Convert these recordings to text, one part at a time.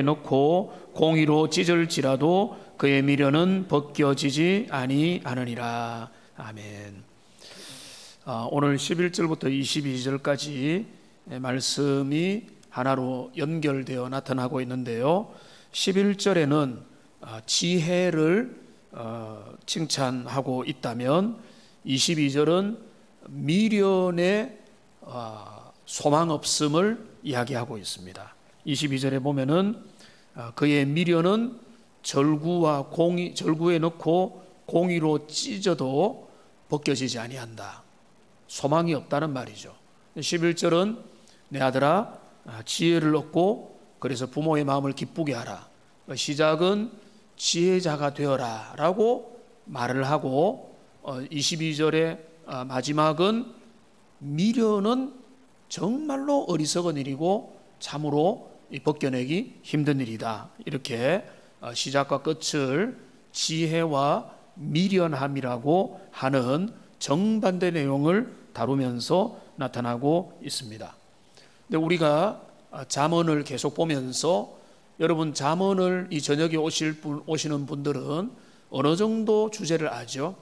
놓고 공의로 찢을지라도 그의 미련은 벗겨지지 아니하느니라. 아멘. 오늘 11절부터 22절까지 말씀이 하나로 연결되어 나타나고 있는데요, 11절에는 지혜를 칭찬하고 있다면 22절은 미련의 소망 없음을 이야기하고 있습니다. 22절에 보면은 그의 미련은 절구에 넣고 공의로 찢어도 벗겨지지 아니한다. 소망이 없다는 말이죠. 11절은 내 아들아 지혜를 얻고 그래서 부모의 마음을 기쁘게 하라. 시작은 지혜자가 되어라 라고 말을 하고, 22절의 마지막은 미련은 정말로 어리석은 일이고 참으로 벗겨내기 힘든 일이다. 이렇게 시작과 끝을 지혜와 미련함이라고 하는 정반대 내용을 다루면서 나타나고 있습니다. 근데 우리가 잠언을 계속 보면서, 여러분 잠언을 이 저녁에 오시는 분들은 어느 정도 주제를 아죠?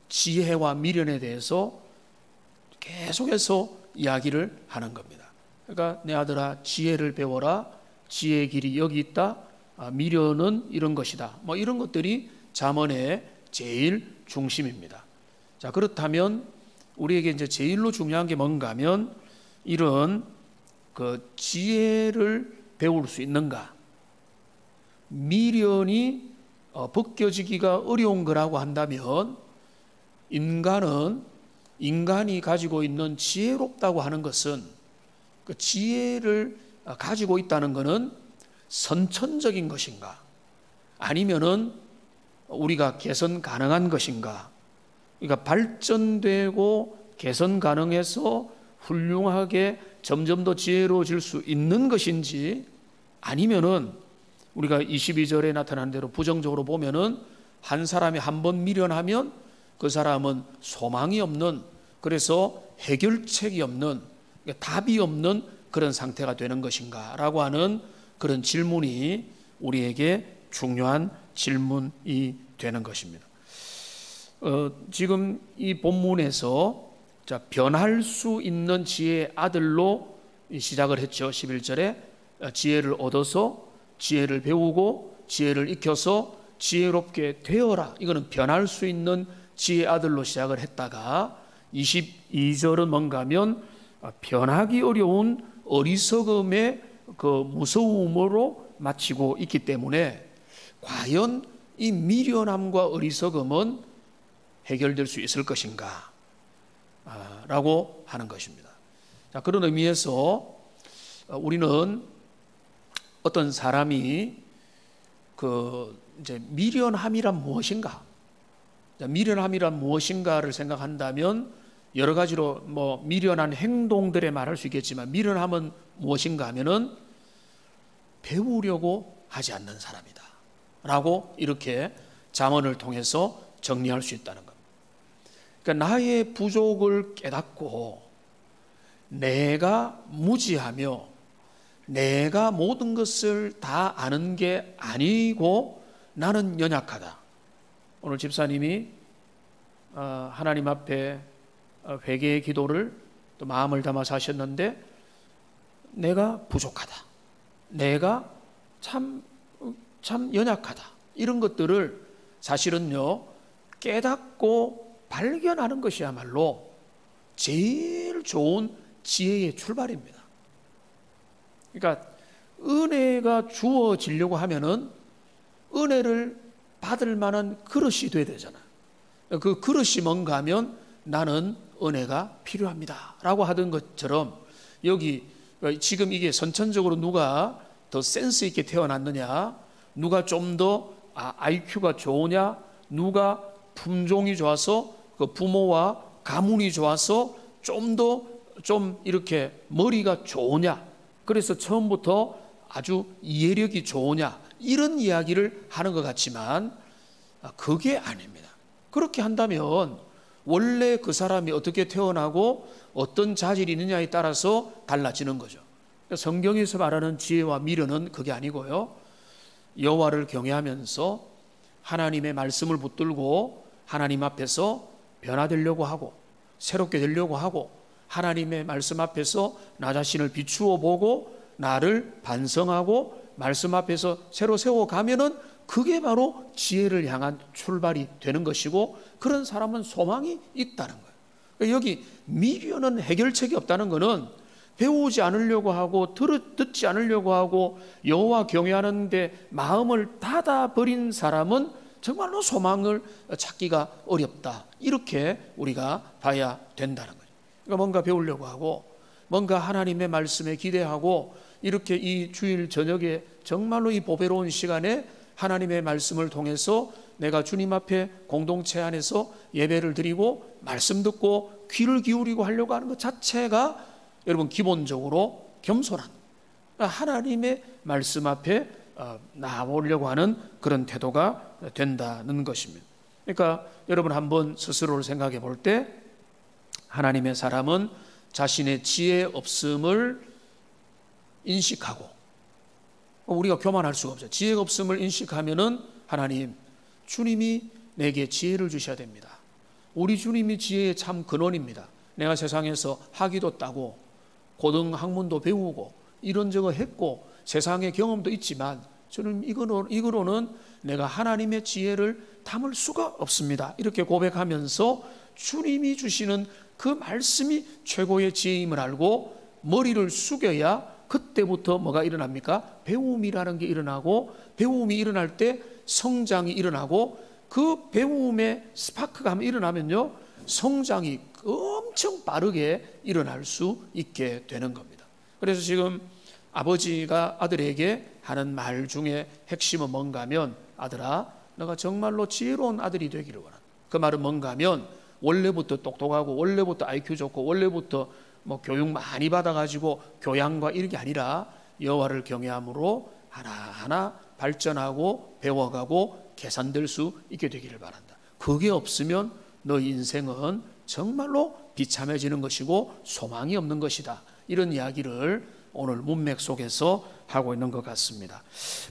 지혜와 미련에 대해서 계속해서 이야기를 하는 겁니다. 그러니까 내 아들아 지혜를 배워라. 지혜의 길이 여기 있다. 미련은 이런 것이다. 뭐 이런 것들이 잠언의 제일 중심입니다. 자, 그렇다면 우리에게 이제 제일로 중요한 게 뭔가 하면, 이런 그 지혜를 배울 수 있는가? 미련이 벗겨지기가 어려운 거라고 한다면, 인간이 가지고 있는 지혜롭다고 하는 것은, 그 지혜를 가지고 있다는 것은 선천적인 것인가? 아니면은 우리가 개선 가능한 것인가? 그러니까 발전되고 개선 가능해서 훌륭하게 점점 더 지혜로워질 수 있는 것인지, 아니면은 우리가 22절에 나타난 대로 부정적으로 보면은 한 사람이 한 번 미련하면 그 사람은 소망이 없는, 그래서 해결책이 없는, 답이 없는 그런 상태가 되는 것인가 라고 하는 그런 질문이 우리에게 중요한 질문이 되는 것입니다. 지금 이 본문에서 변할 수 있는 지혜의 아들로 시작을 했죠. 11절에 지혜를 얻어서 지혜를 배우고 지혜를 익혀서 지혜롭게 되어라. 이거는 변할 수 있는 지혜의 아들로 시작을 했다가 22절은 뭔가 하면 변하기 어려운 어리석음의 그 무서움으로 마치고 있기 때문에, 과연 이 미련함과 어리석음은 해결될 수 있을 것인가 라고 하는 것입니다. 자, 그런 의미에서 우리는 어떤 사람이 이제 미련함이란 무엇인가? 미련함이란 무엇인가를 생각한다면 여러 가지로 미련한 행동들에 말할 수 있겠지만, 미련함은 무엇인가 하면은 배우려고 하지 않는 사람이다 라고 이렇게 잠언을 통해서 정리할 수 있다는 겁니다. 그러니까 나의 부족을 깨닫고 내가 무지하며 내가 모든 것을 다 아는 게 아니고 나는 연약하다. 오늘 집사님이 하나님 앞에 회개의 기도를 또 마음을 담아서 하셨는데, 내가 부족하다, 내가 참 연약하다, 이런 것들을 사실은요 깨닫고 발견하는 것이야말로 제일 좋은 지혜의 출발입니다. 그러니까 은혜가 주어지려고 하면은 은혜를 받을 만한 그릇이 돼야 되잖아요. 그 그릇이 뭔가 하면 나는 은혜가 필요합니다 라고 하던 것처럼, 여기 지금 이게 선천적으로 누가 더 센스 있게 태어났느냐, 누가 좀 더 IQ가 좋으냐, 누가 품종이 좋아서 그 부모와 가문이 좋아서 좀 이렇게 머리가 좋으냐, 그래서 처음부터 아주 이해력이 좋으냐, 이런 이야기를 하는 것 같지만 그게 아닙니다. 그렇게 한다면 원래 그 사람이 어떻게 태어나고 어떤 자질이 있느냐에 따라서 달라지는 거죠. 성경에서 말하는 지혜와 미련은 그게 아니고요, 여호와를 경외하면서 하나님의 말씀을 붙들고 하나님 앞에서 변화되려고 하고 새롭게 되려고 하고 하나님의 말씀 앞에서 나 자신을 비추어 보고 나를 반성하고 말씀 앞에서 새로 세워가면은 그게 바로 지혜를 향한 출발이 되는 것이고, 그런 사람은 소망이 있다는 거예요. 여기 미련은 해결책이 없다는 것은 배우지 않으려고 하고 듣지 않으려고 하고 여호와 경외하는데 마음을 닫아버린 사람은 정말로 소망을 찾기가 어렵다, 이렇게 우리가 봐야 된다는 거예요. 그러니까 뭔가 배우려고 하고 뭔가 하나님의 말씀에 기대하고 이렇게 이 주일 저녁에 정말로 이 보배로운 시간에 하나님의 말씀을 통해서 내가 주님 앞에 공동체 안에서 예배를 드리고 말씀 듣고 귀를 기울이고 하려고 하는 것 자체가 여러분 기본적으로 겸손한, 하나님의 말씀 앞에 나아오려고 하는 그런 태도가 된다는 것입니다. 그러니까 여러분 한번 스스로를 생각해 볼 때, 하나님의 사람은 자신의 지혜 없음을 인식하고, 우리가 교만할 수가 없어요. 지혜 없음을 인식하면은 하나님, 주님이 내게 지혜를 주셔야 됩니다. 우리 주님이 지혜의 참 근원입니다. 내가 세상에서 학위도 따고 고등 학문도 배우고 이런저런 했고 세상의 경험도 있지만 저는 이거로는 내가 하나님의 지혜를 담을 수가 없습니다. 이렇게 고백하면서 주님이 주시는 그 말씀이 최고의 지혜임을 알고 머리를 숙여야 그때부터 뭐가 일어납니까? 배움이라는 게 일어나고, 배움이 일어날 때 성장이 일어나고, 그 배움의 스파크가 한번 일어나면요, 성장이 엄청 빠르게 일어날 수 있게 되는 겁니다. 그래서 지금 아버지가 아들에게 하는 말 중에 핵심은 뭔가 하면, 아들아, 너가 정말로 지혜로운 아들이 되기를 원한다. 그 말은 뭔가 하면, 원래부터 똑똑하고 원래부터 IQ 좋고 원래부터 뭐 교육 많이 받아가지고 교양과 이런 게 아니라 여호와를 경외함으로 하나하나 발전하고 배워가고 개선될 수 있게 되기를 바란다. 그게 없으면 너 인생은 정말로 비참해지는 것이고 소망이 없는 것이다. 이런 이야기를 오늘 문맥 속에서 하고 있는 것 같습니다.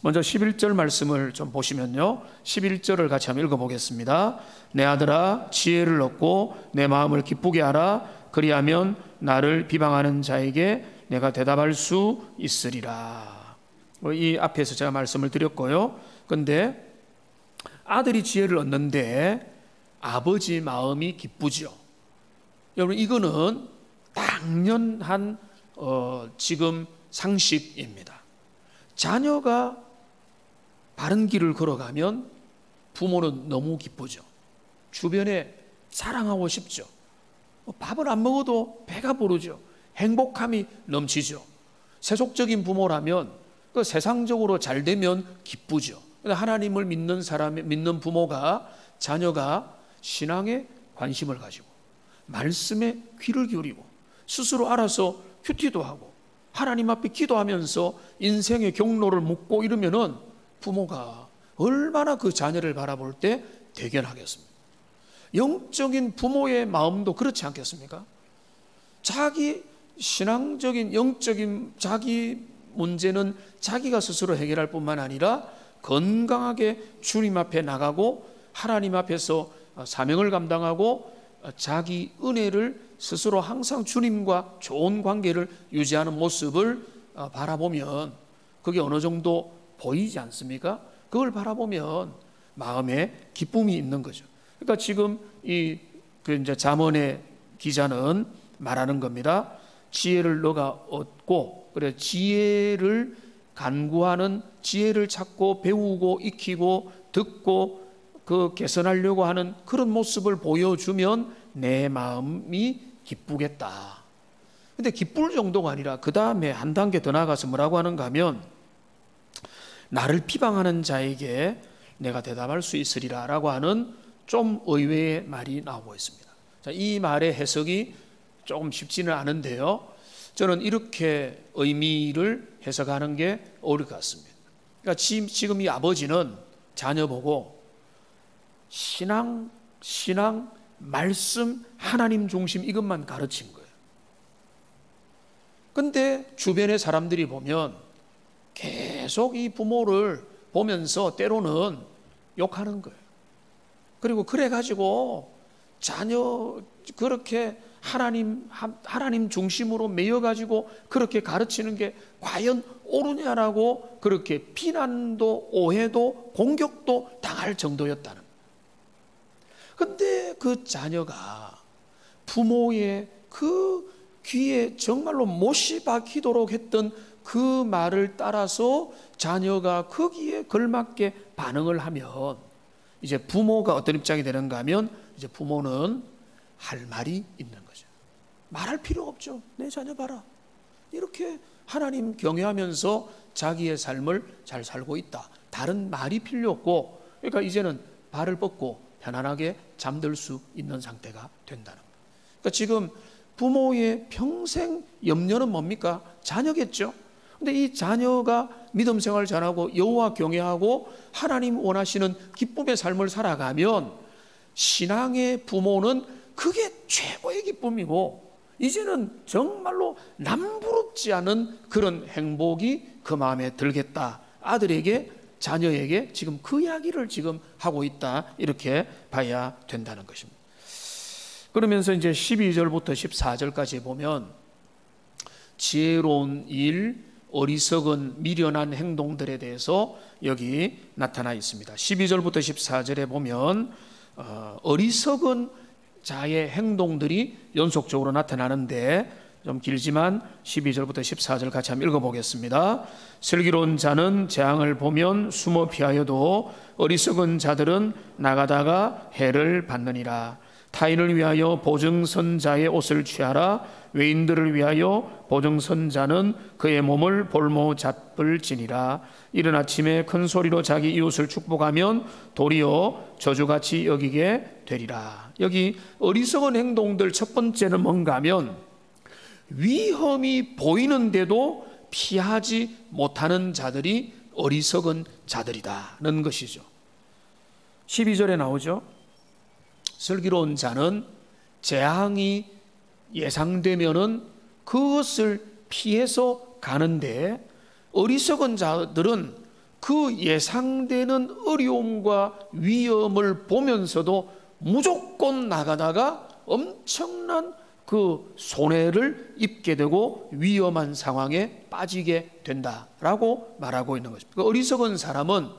먼저 11절 말씀을 좀 보시면요, 11절을 같이 한번 읽어보겠습니다. 내 아들아, 지혜를 얻고 내 마음을 기쁘게 하라. 그리하면 나를 비방하는 자에게 내가 대답할 수 있으리라. 이 앞에서 제가 말씀을 드렸고요. 근데 아들이 지혜를 얻는데 아버지 마음이 기쁘죠. 여러분, 이거는 당연한 지금 상식입니다. 자녀가 바른 길을 걸어가면 부모는 너무 기쁘죠. 주변에 사랑하고 싶죠. 밥을 안 먹어도 배가 부르죠. 행복함이 넘치죠. 세속적인 부모라면 그 세상적으로 잘 되면 기쁘죠. 하나님을 믿는 믿는 부모가 자녀가 신앙에 관심을 가지고 말씀에 귀를 기울이고 스스로 알아서 큐티도 하고 하나님 앞에 기도하면서 인생의 경로를 묻고 이러면은 부모가 얼마나 그 자녀를 바라볼 때 대견하겠습니까? 영적인 부모의 마음도 그렇지 않겠습니까? 자기 신앙적인 영적인 자기 문제는 자기가 스스로 해결할 뿐만 아니라 건강하게 주님 앞에 나가고 하나님 앞에서 사명을 감당하고 자기 은혜를 스스로 항상 주님과 좋은 관계를 유지하는 모습을 바라보면 그게 어느 정도 보이지 않습니까? 그걸 바라보면 마음에 기쁨이 있는 거죠. 그러니까 지금 이제 잠언의 기자는 말하는 겁니다. 지혜를 너가 얻고, 그래 지혜를 간구하는, 지혜를 찾고 배우고 익히고 듣고 그 개선하려고 하는 그런 모습을 보여주면 내 마음이 기쁘겠다. 근데 기쁠 정도가 아니라 그 다음에 한 단계 더 나아가서 뭐라고 하는가 하면 나를 비방하는 자에게 내가 대답할 수 있으리라 라고 하는 좀 의외의 말이 나오고 있습니다. 자, 이 말의 해석이 조금 쉽지는 않은데요, 저는 이렇게 의미를 해석하는 게 어려울 것 같습니다. 그러니까 지금 이 아버지는 자녀 보고 신앙, 말씀, 하나님 중심 이것만 가르친 거예요. 근데 주변의 사람들이 보면 계속 이 부모를 보면서 때로는 욕하는 거예요. 그리고 그래가지고 자녀 그렇게 하나님 중심으로 매여가지고 그렇게 가르치는 게 과연 옳으냐라고 그렇게 비난도 오해도 공격도 당할 정도였다는. 근데 그 자녀가 부모의 그 귀에 정말로 못이 박히도록 했던 그 말을 따라서 자녀가 거기에 걸맞게 반응을 하면 이제 부모가 어떤 입장이 되는가 하면 이제 부모는 할 말이 있는 거죠. 말할 필요 없죠. 내 자녀 봐라. 이렇게 하나님 경외하면서 자기의 삶을 잘 살고 있다. 다른 말이 필요 없고, 그러니까 이제는 발을 뻗고 편안하게 잠들 수 있는 상태가 된다는 거예요. 그러니까 지금 부모의 평생 염려는 뭡니까? 자녀겠죠. 근데 이 자녀가 믿음 생활 잘하고 여호와 경외하고 하나님 원하시는 기쁨의 삶을 살아가면 신앙의 부모는 그게 최고의 기쁨이고 이제는 정말로 남부럽지 않은 그런 행복이 그 마음에 들겠다. 아들에게 자녀에게 지금 그 이야기를 지금 하고 있다. 이렇게 봐야 된다는 것입니다. 그러면서 이제 12절부터 14절까지 보면 지혜로운 일, 어리석은 미련한 행동들에 대해서 여기 나타나 있습니다. 12절부터 14절에 보면 어리석은 자의 행동들이 연속적으로 나타나는데 좀 길지만 12절부터 14절 같이 한번 읽어보겠습니다. 슬기로운 자는 재앙을 보면 숨어 피하여도 어리석은 자들은 나가다가 해를 받느니라. 타인을 위하여 보증선자의 옷을 취하라. 외인들을 위하여 보증선자는 그의 몸을 볼모 잡을 지니라. 이른 아침에 큰 소리로 자기 이웃을 축복하면 도리어 저주같이 여기게 되리라. 여기 어리석은 행동들 첫 번째는 뭔가 하면 위험이 보이는데도 피하지 못하는 자들이 어리석은 자들이다는 것이죠. 12절에 나오죠. 슬기로운 자는 재앙이 예상되면은 그것을 피해서 가는데 어리석은 자들은 그 예상되는 어려움과 위험을 보면서도 무조건 나가다가 엄청난 그 손해를 입게 되고 위험한 상황에 빠지게 된다라고 말하고 있는 것입니다. 그 어리석은 사람은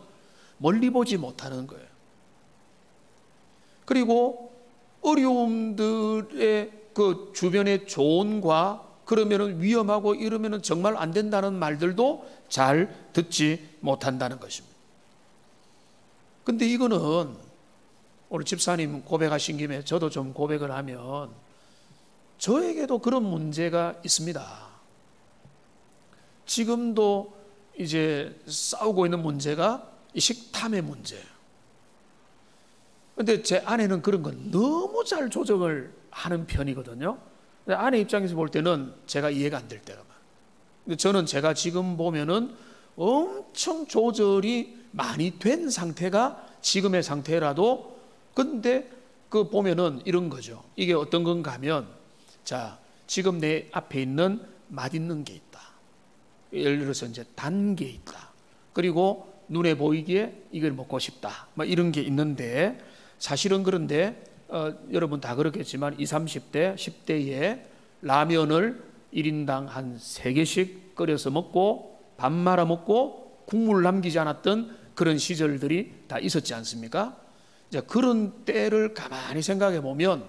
멀리 보지 못하는 거예요. 그리고 어려움들의 그 주변의 조언과 그러면은 위험하고 이러면은 정말 안 된다는 말들도 잘 듣지 못한다는 것입니다. 근데 이거는 오늘 집사님 고백하신 김에 저도 좀 고백을 하면 저에게도 그런 문제가 있습니다. 지금도 이제 싸우고 있는 문제가 이 식탐의 문제예요. 근데 제 아내는 그런 건 너무 잘 조정을 하는 편이거든요. 근데 아내 입장에서 볼 때는 제가 이해가 안 될 때가 많아요. 근데 저는 제가 지금 보면은 엄청 조절이 많이 된 상태가 지금의 상태라도 근데 그 보면은 이런 거죠. 이게 어떤 건가 하면 자, 지금 내 앞에 있는 맛있는 게 있다. 예를 들어서 이제 단 게 있다. 그리고 눈에 보이기에 이걸 먹고 싶다. 뭐 이런 게 있는데 사실은 그런데 여러분 다 그렇겠지만 20, 30대, 10대에 라면을 1인당 한 3개씩 끓여서 먹고 밥 말아 먹고 국물 남기지 않았던 그런 시절들이 다 있었지 않습니까? 이제 그런 때를 가만히 생각해 보면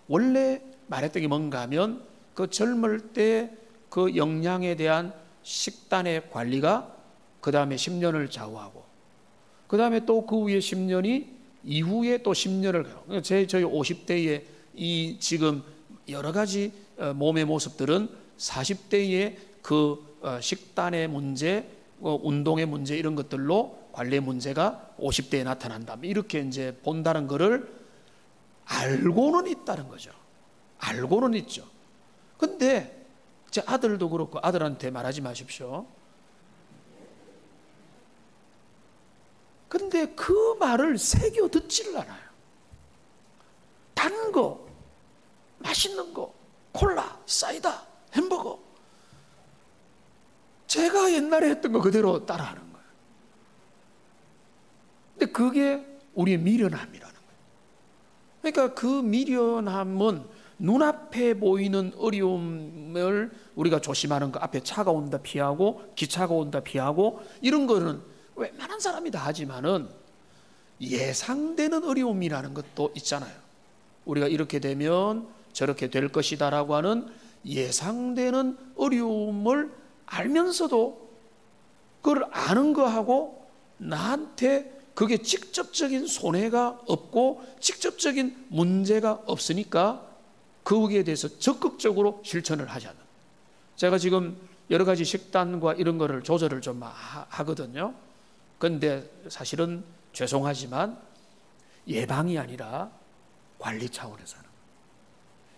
원래 말했던 게 뭔가 하면 그 젊을 때 그 영양에 대한 식단의 관리가 그 다음에 10년을 좌우하고 그 다음에 또 그 후에 10년이 이후에 또 10년을 가요. 저희 50대의 이 지금 여러 가지 몸의 모습들은 40대의 그 식단의 문제, 운동의 문제 이런 것들로 관리의 문제가 50대에 나타난다. 이렇게 이제 본다는 것을 알고는 있다는 거죠. 알고는 있죠. 근데 제 아들도 그렇고 아들한테 말하지 마십시오. 근데 그 말을 새겨 듣지를 않아요. 단 거, 맛있는 거, 콜라, 사이다, 햄버거 제가 옛날에 했던 거 그대로 따라하는 거예요. 근데 그게 우리의 미련함이라는 거예요. 그러니까 그 미련함은 눈앞에 보이는 어려움을 우리가 조심하는 거, 앞에 차가 온다 피하고 기차가 온다 피하고, 이런 거는 웬만한 사람이 다 하지만은 예상되는 어려움이라는 것도 있잖아요. 우리가 이렇게 되면 저렇게 될 것이다라고 하는 예상되는 어려움을 알면서도 그걸 아는 거하고 나한테 그게 직접적인 손해가 없고 직접적인 문제가 없으니까 거기에 대해서 적극적으로 실천을 하잖아요. 제가 지금 여러 가지 식단과 이런 거를 조절을 좀 하거든요. 그런데 사실은 죄송하지만 예방이 아니라 관리 차원에서 하는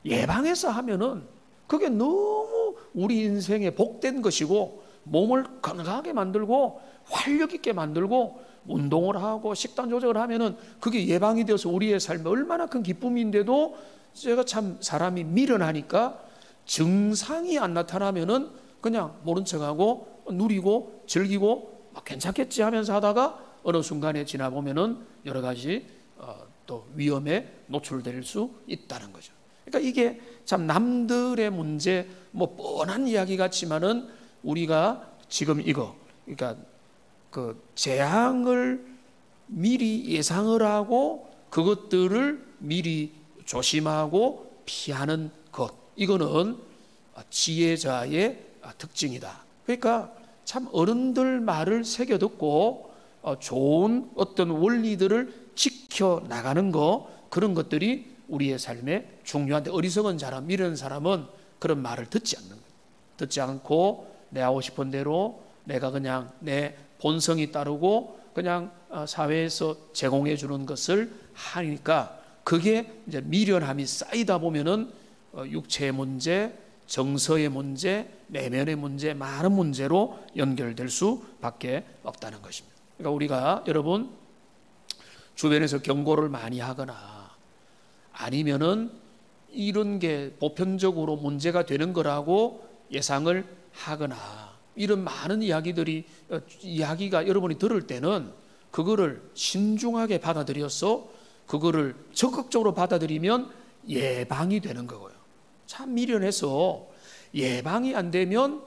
거예요. 예방해서 하면은 그게 너무 우리 인생에 복된 것이고 몸을 건강하게 만들고 활력 있게 만들고 운동을 하고 식단 조절을 하면은 그게 예방이 되어서 우리의 삶에 얼마나 큰 기쁨인데도 제가 참 사람이 미련하니까 증상이 안 나타나면은 그냥 모른 척하고 누리고 즐기고 괜찮겠지 하면서 하다가 어느 순간에 지나보면은 여러 가지 또 위험에 노출될 수 있다는 거죠. 그러니까 이게 참 남들의 문제, 뭐 뻔한 이야기 같지만은 우리가 지금 이거, 그러니까 그 재앙을 미리 예상을 하고 그것들을 미리 조심하고 피하는 것, 이거는 지혜자의 특징이다. 그러니까 참 어른들 말을 새겨 듣고 좋은 어떤 원리들을 지켜 나가는 거, 그런 것들이 우리의 삶에 중요한데, 어리석은 사람, 미련한 사람은 그런 말을 듣지 않는 거예요. 듣지 않고 내 하고 싶은 대로 내가 그냥 내 본성이 따르고 그냥 사회에서 제공해 주는 것을 하니까 그게 이제 미련함이 쌓이다 보면은 육체의 문제, 정서의 문제, 내면의 문제, 많은 문제로 연결될 수밖에 없다는 것입니다. 그러니까 우리가 여러분 주변에서 경고를 많이 하거나 아니면은 이런 게 보편적으로 문제가 되는 거라고 예상을 하거나 이런 많은 이야기가 여러분이 들을 때는 그거를 신중하게 받아들여서 그거를 적극적으로 받아들이면 예방이 되는 거고요. 참 미련해서 예방이 안 되면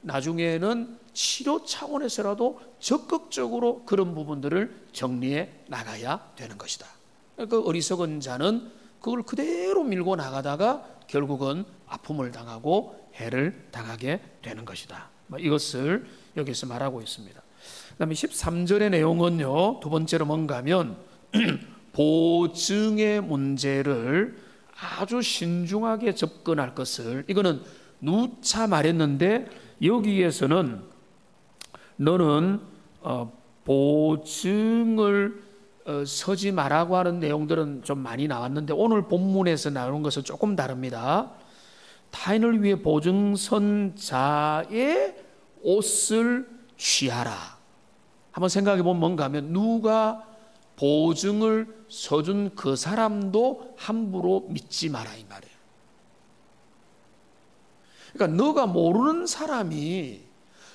나중에는 치료 차원에서라도 적극적으로 그런 부분들을 정리해 나가야 되는 것이다. 그 어리석은 자는 그걸 그대로 밀고 나가다가 결국은 아픔을 당하고 해를 당하게 되는 것이다. 이것을 여기서 말하고 있습니다. 그 다음에 13절의 내용은요, 두 번째로 뭔가 하면 보증의 문제를 아주 신중하게 접근할 것을, 이거는 누차 말했는데 여기에서는 너는 보증을 서지 말라고 하는 내용들은 좀 많이 나왔는데 오늘 본문에서 나오는 것은 조금 다릅니다. 타인을 위해 보증 선 자의 옷을 취하라. 한번 생각해 보면 뭔가 하면 누가 보증을 서준 그 사람도 함부로 믿지 마라, 이 말이에요. 그러니까 너가 모르는 사람이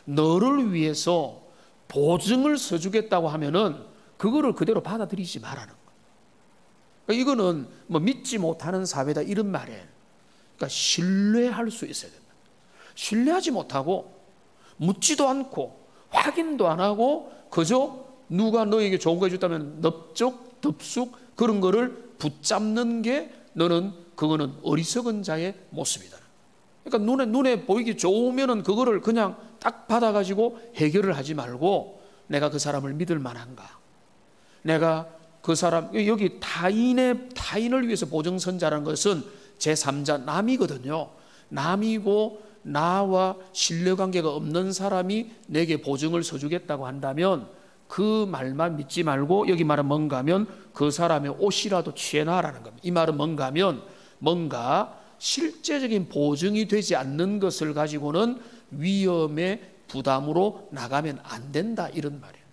너를 위해서 보증을 서주겠다고 하면은 그거를 그대로 받아들이지 말라는 거예요. 그러니까 이거는 뭐 믿지 못하는 사회다 이런 말이에요. 그러니까 신뢰할 수 있어야 된다. 신뢰하지 못하고 묻지도 않고 확인도 안 하고 그저 누가 너에게 좋은 거 해줬다면 넙죽 덥숙 그런 거를 붙잡는 게 너는 그거는 어리석은 자의 모습이다. 그러니까 눈에 보이기 좋으면은 그거를 그냥 딱 받아가지고 해결을 하지 말고 내가 그 사람을 믿을 만한가? 내가 그 사람, 여기 타인을 위해서 보증선자라는 것은 제3자 남이거든요. 남이고 나와 신뢰관계가 없는 사람이 내게 보증을 서주겠다고 한다면 그 말만 믿지 말고 여기 말은 뭔가 하면 그 사람의 옷이라도 취해놔라는 겁니다. 이 말은 뭔가 하면 뭔가 실제적인 보증이 되지 않는 것을 가지고는 위험의 부담으로 나가면 안 된다, 이런 말이에요.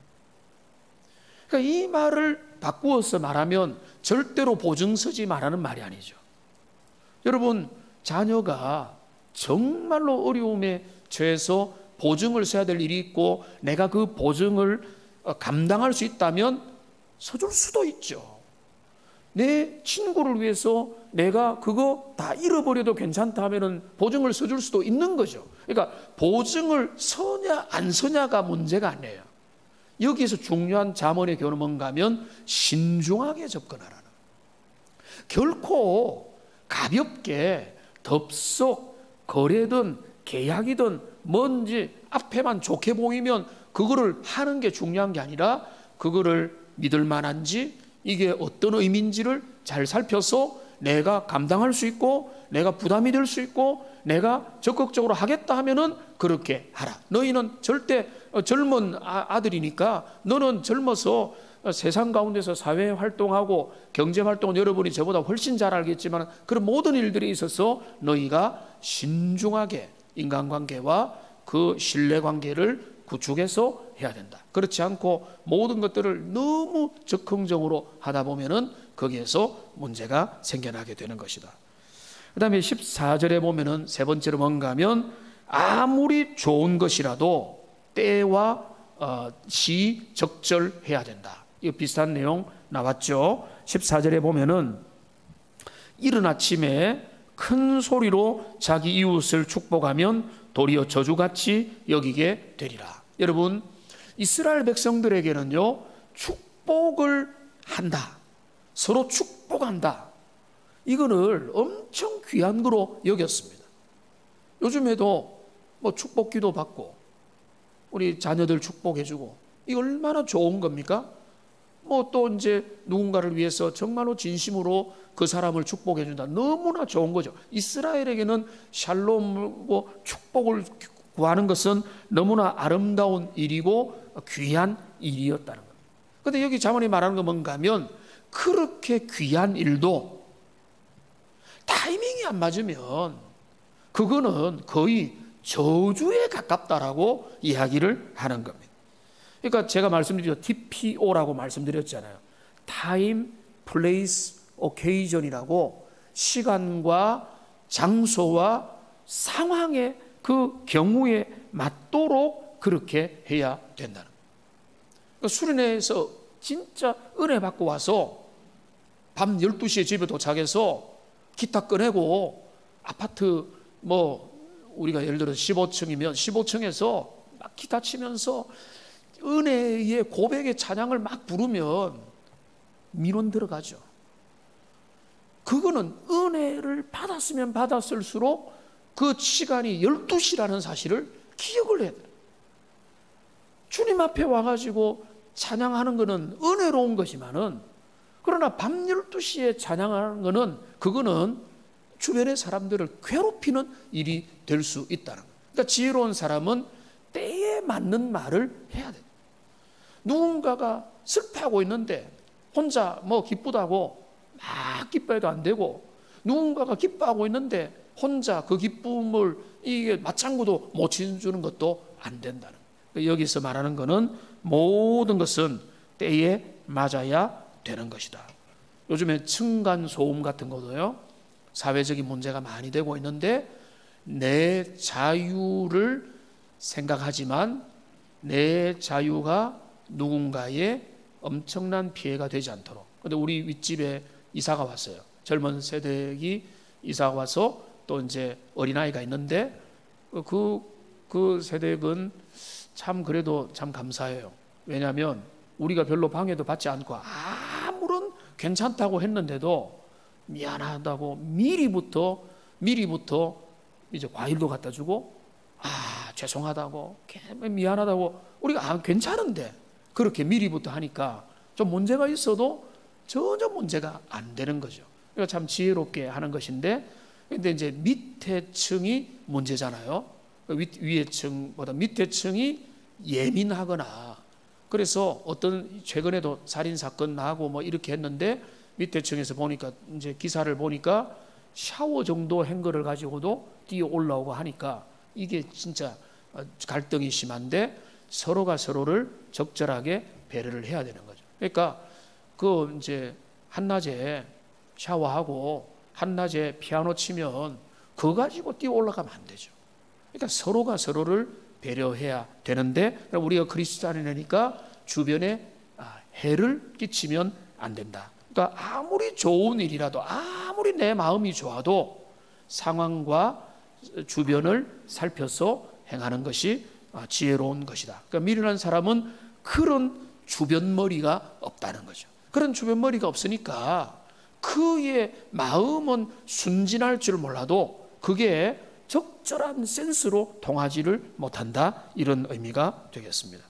그러니까 이 말을 바꾸어서 말하면 절대로 보증 서지 말라는 말이 아니죠. 여러분, 자녀가 정말로 어려움에 처해서 보증을 서야 될 일이 있고 내가 그 보증을 감당할 수 있다면 서줄 수도 있죠. 내 친구를 위해서 내가 그거 다 잃어버려도 괜찮다 하면은 보증을 서줄 수도 있는 거죠. 그러니까 보증을 서냐 안 서냐가 문제가 아니에요. 여기서 중요한 잠언의 교훈은 뭔가 하면 신중하게 접근하라는. 결코 가볍게 덥석 거래든 계약이든 뭔지 앞에만 좋게 보이면 그거를 하는 게 중요한 게 아니라 그거를 믿을 만한지 이게 어떤 의미인지를 잘 살펴서 내가 감당할 수 있고 내가 부담이 될 수 있고 내가 적극적으로 하겠다 하면은 그렇게 하라. 너희는 절대 젊은 아들이니까 너는 젊어서 세상 가운데서 사회 활동하고 경제 활동은 여러분이 저보다 훨씬 잘 알겠지만 그런 모든 일들에 있어서 너희가 신중하게 인간관계와 그 신뢰관계를 구축해서 해야 된다. 그렇지 않고 모든 것들을 너무 적극적으로 하다 보면은 거기에서 문제가 생겨나게 되는 것이다. 그 다음에 14절에 보면은 세 번째로 뭔가 하면 아무리 좋은 것이라도 때와 시적절해야 된다. 이거 비슷한 내용 나왔죠. 14절에 보면은 이른 아침에 큰 소리로 자기 이웃을 축복하면 도리어 저주같이 여기게 되리라. 여러분, 이스라엘 백성들에게는요 축복을 한다, 서로 축복한다, 이거를 엄청 귀한 거로 여겼습니다. 요즘에도 뭐 축복기도 받고 우리 자녀들 축복해주고 이거 얼마나 좋은 겁니까? 뭐 또 이제 누군가를 위해서 정말로 진심으로 그 사람을 축복해준다, 너무나 좋은 거죠. 이스라엘에게는 샬롬 축복을 구하는 것은 너무나 아름다운 일이고 귀한 일이었다는 겁니다. 그런데 여기 잠언이 말하는 건 뭔가 하면 그렇게 귀한 일도 타이밍이 안 맞으면 그거는 거의 저주에 가깝다라고 이야기를 하는 겁니다. 그러니까 제가 말씀드렸죠. TPO라고 말씀드렸잖아요. Time, Place, Occasion이라고 시간과 장소와 상황의 그 경우에 맞도록 그렇게 해야 된다는 거예요. 그러니까 수련회에서 진짜 은혜 받고 와서 밤 12시에 집에 도착해서 기타 꺼내고 아파트 뭐 우리가 예를 들어서 15층이면 15층에서 막 기타 치면서 은혜의 고백의 찬양을 막 부르면 민원 들어가죠. 그거는 은혜를 받았으면 받았을수록 그 시간이 12시라는 사실을 기억을 해야 돼요. 주님 앞에 와가지고 찬양하는 것은 은혜로운 것이지만은 그러나 밤 12시에 찬양하는 것은 그거는 주변의 사람들을 괴롭히는 일이 될 수 있다는 거예요. 그러니까 지혜로운 사람은 때에 맞는 말을 해야 돼요. 누군가가 슬퍼하고 있는데 혼자 뭐 기쁘다고 막 기뻐해도 안 되고, 누군가가 기뻐하고 있는데 혼자 그 기쁨을 이게 맞장구도 못 치주는 것도 안 된다는 거예요. 여기서 말하는 것은 모든 것은 때에 맞아야 되는 것이다. 요즘에 층간소음 같은 것도요 사회적인 문제가 많이 되고 있는데 내 자유를 생각하지만 내 자유가 누군가의 엄청난 피해가 되지 않도록. 근데 우리 윗집에 이사가 왔어요. 젊은 세대기 이사가 와서 또 이제 어린아이가 있는데 그 세대는 참 그래도 참 감사해요. 왜냐하면 우리가 별로 방해도 받지 않고 아무런 괜찮다고 했는데도 미안하다고 미리부터 이제 과일도 갖다 주고 죄송하다고 미안하다고 우리가 괜찮은데 그렇게 미리부터 하니까 좀 문제가 있어도 전혀 문제가 안 되는 거죠. 그러니까 참 지혜롭게 하는 것인데, 근데 이제 밑에 층이 문제잖아요. 위에 층보다 밑에 층이 예민하거나, 그래서 어떤 최근에도 살인 사건 나고 뭐 이렇게 했는데 밑에 층에서 보니까 이제 기사를 보니까 샤워 정도 한 거를 가지고도 뛰어 올라오고 하니까 이게 진짜 갈등이 심한데 서로가 서로를 적절하게 배려를 해야 되는 거죠. 그러니까 그 이제 한낮에 샤워하고 한낮에 피아노 치면 그거 가지고 뛰어 올라가면 안 되죠. 그러니까 서로가 서로를 배려해야 되는데, 그럼 우리가 그리스도인이니까 주변에 해를 끼치면 안 된다. 그러니까 아무리 좋은 일이라도, 아무리 내 마음이 좋아도 상황과 주변을 살펴서 행하는 것이 지혜로운 것이다. 그러니까 미련한 사람은 그런 주변머리가 없다는 거죠. 그런 주변머리가 없으니까 그의 마음은 순진할 줄 몰라도 그게 적절한 센스로 통하지를 못한다, 이런 의미가 되겠습니다.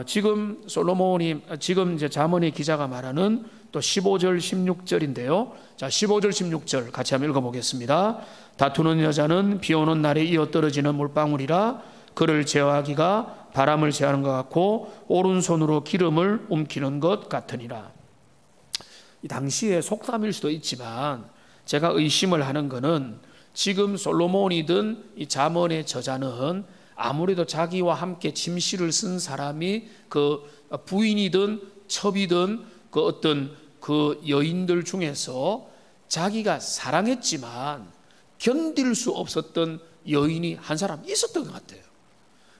지금 솔로몬이, 지금 이제 잠언의 기자가 말하는 또 15절 16절인데요. 자, 15절 16절 같이 한번 읽어보겠습니다. 다투는 여자는 비 오는 날에 이어 떨어지는 물방울이라 그를 제어하기가 바람을 제어하는 것 같고 오른손으로 기름을 움키는 것 같으니라. 이 당시의 속담일 수도 있지만 제가 의심을 하는 것은 지금 솔로몬이든 이 잠언의 저자는 아무래도 자기와 함께 침실을 쓴 사람이 그 부인이든 첩이든 그 어떤 그 여인들 중에서 자기가 사랑했지만 견딜 수 없었던 여인이 한 사람 있었던 것 같아요.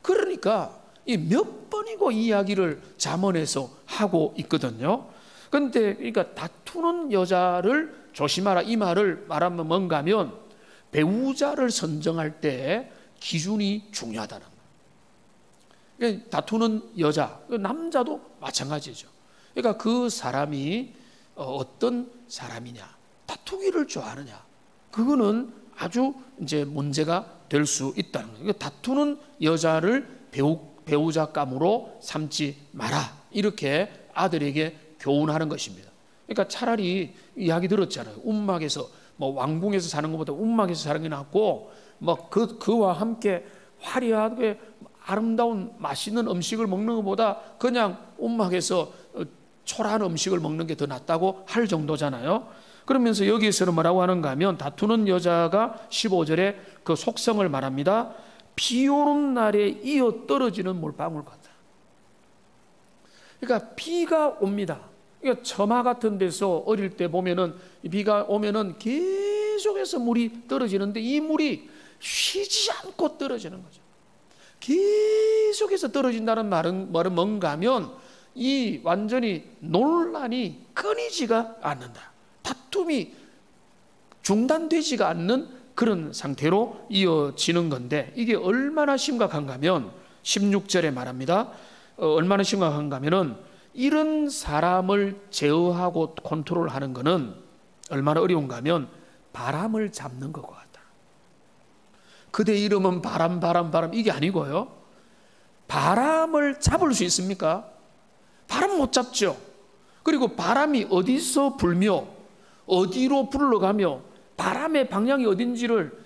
그러니까 이 몇 번이고 이야기를 잠언에서 하고 있거든요. 그런데 그러니까 다투는 여자를 조심하라, 이 말을 말하면 뭔가 하면 배우자를 선정할 때 기준이 중요하다는 거예요. 다투는 여자, 남자도 마찬가지죠. 그러니까 그 사람이 어떤 사람이냐, 다투기를 좋아하느냐, 그거는 아주 이제 문제가 될 수 있다는 거예요. 그러니까 다투는 여자를 배우자감으로 삼지 마라, 이렇게 아들에게 교훈하는 것입니다. 그러니까 차라리 이야기 들었잖아요. 운막에서 뭐 왕궁에서 사는 것보다 운막에서 사는 게 낫고, 뭐 그와 함께 화려하게 아름다운 맛있는 음식을 먹는 것보다 그냥 운막에서 초라한 음식을 먹는 게 더 낫다고 할 정도잖아요. 그러면서 여기에서는 뭐라고 하는가 하면 다투는 여자가 15절에 그 속성을 말합니다. 비 오는 날에 이어 떨어지는 물방울 같다. 그러니까 비가 옵니다. 그러니까 처마 같은 데서 어릴 때 보면은 비가 오면은 계속해서 물이 떨어지는데 이 물이 쉬지 않고 떨어지는 거죠. 계속해서 떨어진다는 말은 뭔가 하면 이 완전히 논란이 끊이지가 않는다. 다툼이 중단되지가 않는 그런 상태로 이어지는 건데, 이게 얼마나 심각한가 하면 16절에 말합니다. 얼마나 심각한가 하면은 이런 사람을 제어하고 컨트롤하는 것은 얼마나 어려운가 하면 바람을 잡는 것과 같다. 그대 이름은 바람 이게 아니고요. 바람을 잡을 수 있습니까? 바람 못 잡죠. 그리고 바람이 어디서 불며 어디로 불러가며 바람의 방향이 어딘지를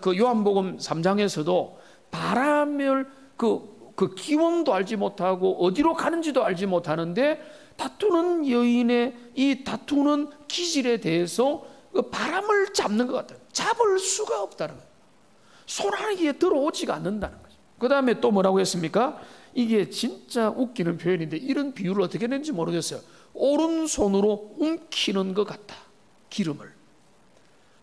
그 요한복음 3장에서도 바람을 그 기원도 알지 못하고 어디로 가는지도 알지 못하는데 다투는 여인의 이 다투는 기질에 대해서 그 바람을 잡는 것 같아요. 잡을 수가 없다는 거예요. 손 안에 들어오지가 않는다는 거죠. 그 다음에 또 뭐라고 했습니까? 이게 진짜 웃기는 표현인데 이런 비유를 어떻게 했는지 모르겠어요. 오른손으로 움키는 것 같다. 기름을.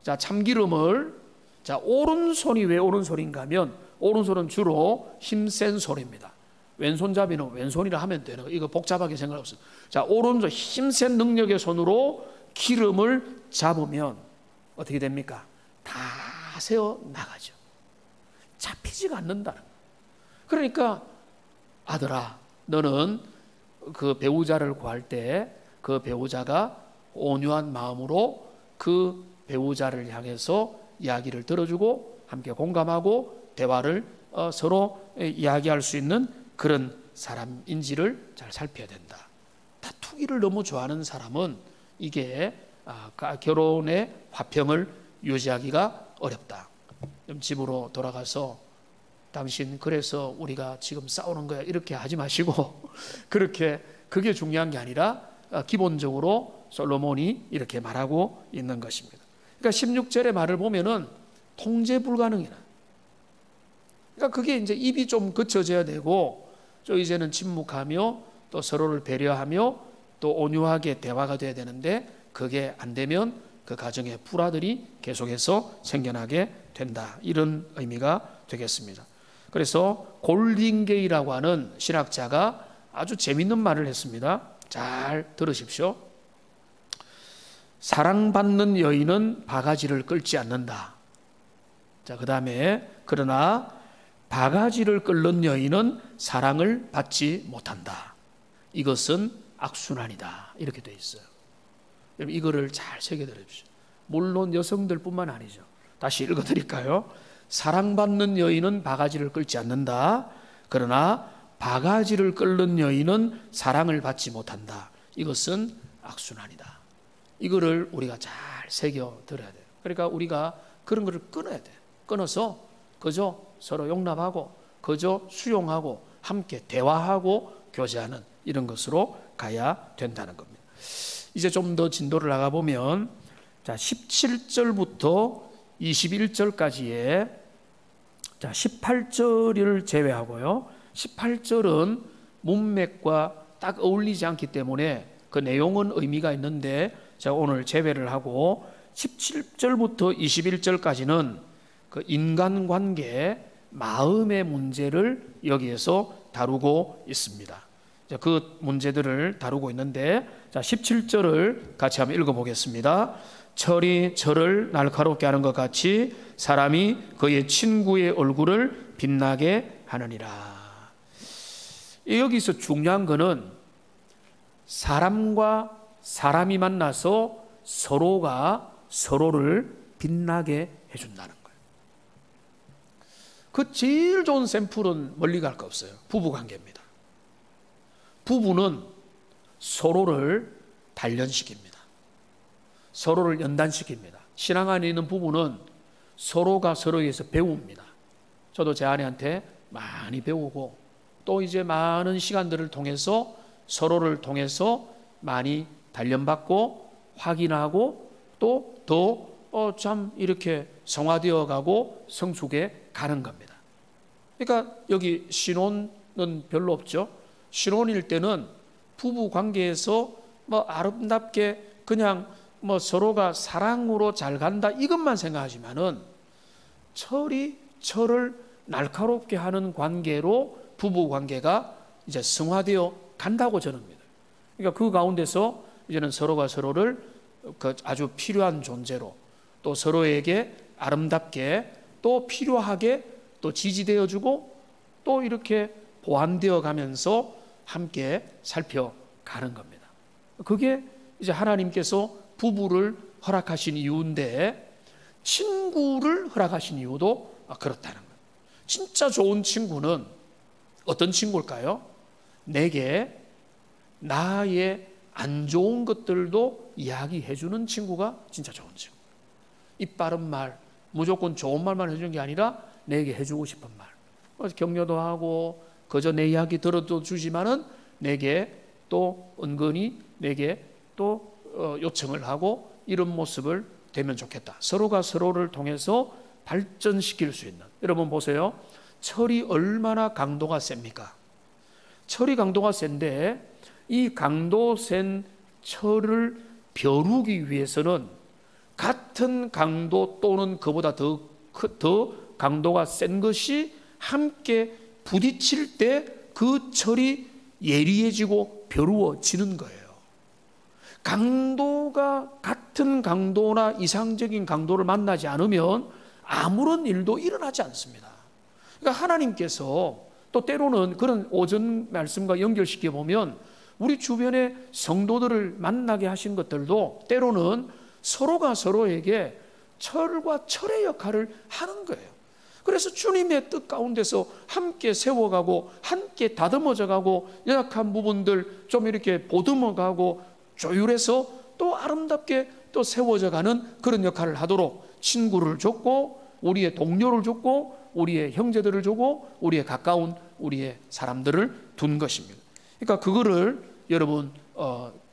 자, 참기름을, 자, 오른손이 왜 오른손인가 하면 오른손은 주로 힘센 손입니다. 왼손잡이는 왼손이라 하면 되는 거. 이거 복잡하게 생각 없어요. 자, 오른손 힘센 능력의 손으로 기름을 잡으면 어떻게 됩니까? 다 새어 나가죠. 잡히지가 않는다는 거예요. 그러니까 아들아, 너는 그 배우자를 구할 때 그 배우자가 온유한 마음으로 그 배우자를 향해서 이야기를 들어주고 함께 공감하고 대화를 서로 이야기할 수 있는 그런 사람인지를 잘 살펴야 된다. 다투기를 너무 좋아하는 사람은 이게 결혼의 화평을 유지하기가 어렵다. 집으로 돌아가서 당신 그래서 우리가 지금 싸우는 거야 이렇게 하지 마시고 그게 중요한 게 아니라 기본적으로 솔로몬이 이렇게 말하고 있는 것입니다. 그러니까 16절의 말을 보면은 통제 불가능이다. 그러니까 그게 이제 입이 좀 그쳐져야 되고 또 이제는 침묵하며 또 서로를 배려하며 또 온유하게 대화가 돼야 되는데 그게 안 되면 그 가정에 불화들이 계속해서 생겨나게 된다. 이런 의미가 되겠습니다. 그래서 골딩게이라고 하는 신학자가 아주 재밌는 말을 했습니다. 잘 들으십시오. 사랑받는 여인은 바가지를 끌지 않는다. 자, 그 다음에 그러나 바가지를 끌는 여인은 사랑을 받지 못한다. 이것은 악순환이다. 이렇게 되어 있어요. 여러분 이거를 잘 새겨들으십시오. 물론 여성들뿐만 아니죠. 다시 읽어드릴까요? 사랑받는 여인은 바가지를 끌지 않는다. 그러나 바가지를 끌는 여인은 사랑을 받지 못한다. 이것은 악순환이다. 이거를 우리가 잘 새겨들어야 돼요. 그러니까 우리가 그런 거를 끊어야 돼요. 끊어서 그저 서로 용납하고 그저 수용하고 함께 대화하고 교제하는 이런 것으로 가야 된다는 겁니다. 이제 좀 더 진도를 나가보면 자 17절부터 21절까지의 자 18절을 제외하고요. 18절은 문맥과 딱 어울리지 않기 때문에 그 내용은 의미가 있는데 제가 오늘 제외를 하고 17절부터 21절까지는 그 인간관계, 마음의 문제를 여기에서 다루고 있습니다. 그 문제들을 다루고 있는데 자 17절을 같이 한번 읽어보겠습니다. 철이 철을 날카롭게 하는 것 같이 사람이 그의 친구의 얼굴을 빛나게 하느니라. 여기서 중요한 것은 사람과 사람이 만나서 서로가 서로를 빛나게 해준다는 거예요. 그 제일 좋은 샘플은 멀리 갈 거 없어요. 부부관계입니다. 부부는 서로를 단련시킵니다. 서로를 연단시킵니다. 신앙 안에 있는 부부는 서로가 서로에게서 배웁니다. 저도 제 아내한테 많이 배우고 또 이제 많은 시간들을 통해서 서로를 통해서 많이 단련받고 확인하고 또 더 참 이렇게 성화되어 가고 성숙해 가는 겁니다. 그러니까 여기 신혼은 별로 없죠. 신혼일 때는 부부 관계에서 뭐 아름답게 그냥 뭐 서로가 사랑으로 잘 간다 이것만 생각하지만은 철이 철을 날카롭게 하는 관계로 부부 관계가 이제 성화되어 간다고 저는 믿어요. 그러니까 그 가운데서 이제는 서로가 서로를 그 아주 필요한 존재로 또 서로에게 아름답게 또 필요하게 또 지지되어 주고 또 이렇게 보완되어 가면서 함께 살펴가는 겁니다. 그게 이제 하나님께서 부부를 허락하신 이유인데 친구를 허락하신 이유도 그렇다는 거예요. 진짜 좋은 친구는 어떤 친구일까요? 내게 나의 안 좋은 것들도 이야기해 주는 친구가 진짜 좋은 친구. 입 바른 말, 무조건 좋은 말만 해주는 게 아니라 내게 해주고 싶은 말. 격려도 하고 그저 내 이야기 들어도 주지만은 내게 또 은근히 내게 또 요청을 하고 이런 모습을 되면 좋겠다. 서로가 서로를 통해서 발전시킬 수 있는. 여러분 보세요. 철이 얼마나 강도가 셉니까? 철이 강도가 센데 이 강도 센 철을 벼루기 위해서는 같은 강도 또는 그보다 더 강도가 센 것이 함께 부딪힐 때 그 철이 예리해지고 벼루어지는 거예요. 강도가 같은 강도나 이상적인 강도를 만나지 않으면 아무런 일도 일어나지 않습니다. 그러니까 하나님께서 또 때로는 그런 오전 말씀과 연결시켜 보면 우리 주변의 성도들을 만나게 하신 것들도 때로는 서로가 서로에게 철과 철의 역할을 하는 거예요. 그래서 주님의 뜻 가운데서 함께 세워가고 함께 다듬어져가고 연약한 부분들 좀 이렇게 보듬어가고 조율해서 또 아름답게 또 세워져가는 그런 역할을 하도록 친구를 줬고 우리의 동료를 줬고 우리의 형제들을 주고 우리의 가까운 우리의 사람들을 둔 것입니다. 그러니까 그거를 여러분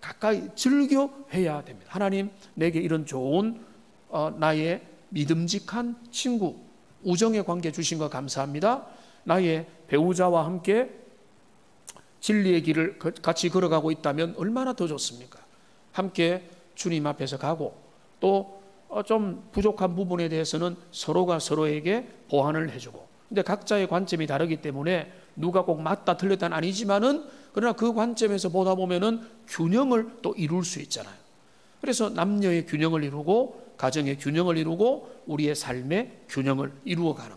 가까이 즐겨해야 됩니다. 하나님 내게 이런 좋은 나의 믿음직한 친구 우정의 관계 주신 거 감사합니다. 나의 배우자와 함께 진리의 길을 같이 걸어가고 있다면 얼마나 더 좋습니까? 함께 주님 앞에서 가고 또 좀 부족한 부분에 대해서는 서로가 서로에게 보완을 해주고 근데 각자의 관점이 다르기 때문에 누가 꼭 맞다 틀렸다는 아니지만은 그러나 그 관점에서 보다 보면은 균형을 또 이룰 수 있잖아요. 그래서 남녀의 균형을 이루고 가정의 균형을 이루고 우리의 삶의 균형을 이루어가는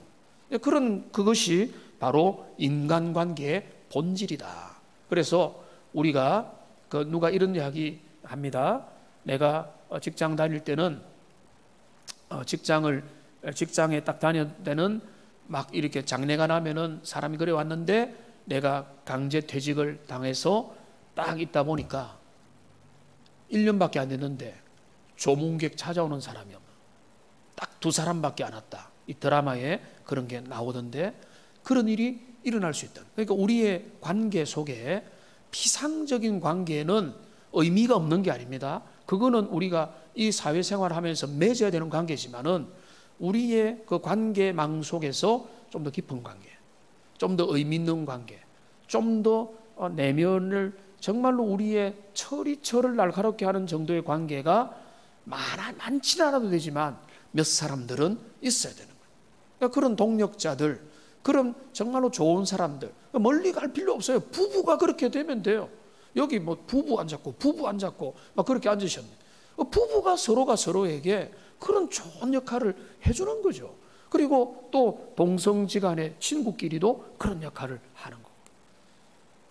그것이 바로 인간관계의 본질이다. 그래서 우리가 누가 이런 이야기 합니다. 내가 직장 다닐 때는 직장에 딱 다닐 때는 막 이렇게 장례가 나면은 사람이 그래 왔는데 내가 강제 퇴직을 당해서 딱 있다 보니까 1년밖에 안 됐는데 조문객 찾아오는 사람이 없어. 딱 2사람밖에 안 왔다. 이 드라마에 그런 게 나오던데 그런 일이 일어날 수 있다. 그러니까 우리의 관계 속에 피상적인 관계는 의미가 없는 게 아닙니다. 그거는 우리가 이 사회생활을 하면서 맺어야 되는 관계지만은 우리의 그 관계망 속에서 좀 더 깊은 관계, 좀 더 의미 있는 관계, 좀 더 내면을 정말로 우리의 철을 날카롭게 하는 정도의 관계가 많지는 않아도 되지만 몇 사람들은 있어야 되는 거예요. 그러니까 그런 동력자들, 그런 정말로 좋은 사람들, 멀리 갈 필요 없어요. 부부가 그렇게 되면 돼요. 여기 뭐 부부 앉았고 막 그렇게 앉으셨네. 부부가 서로가 서로에게 그런 좋은 역할을 해주는 거죠. 그리고 또 동성지간의 친구끼리도 그런 역할을 하는 거고.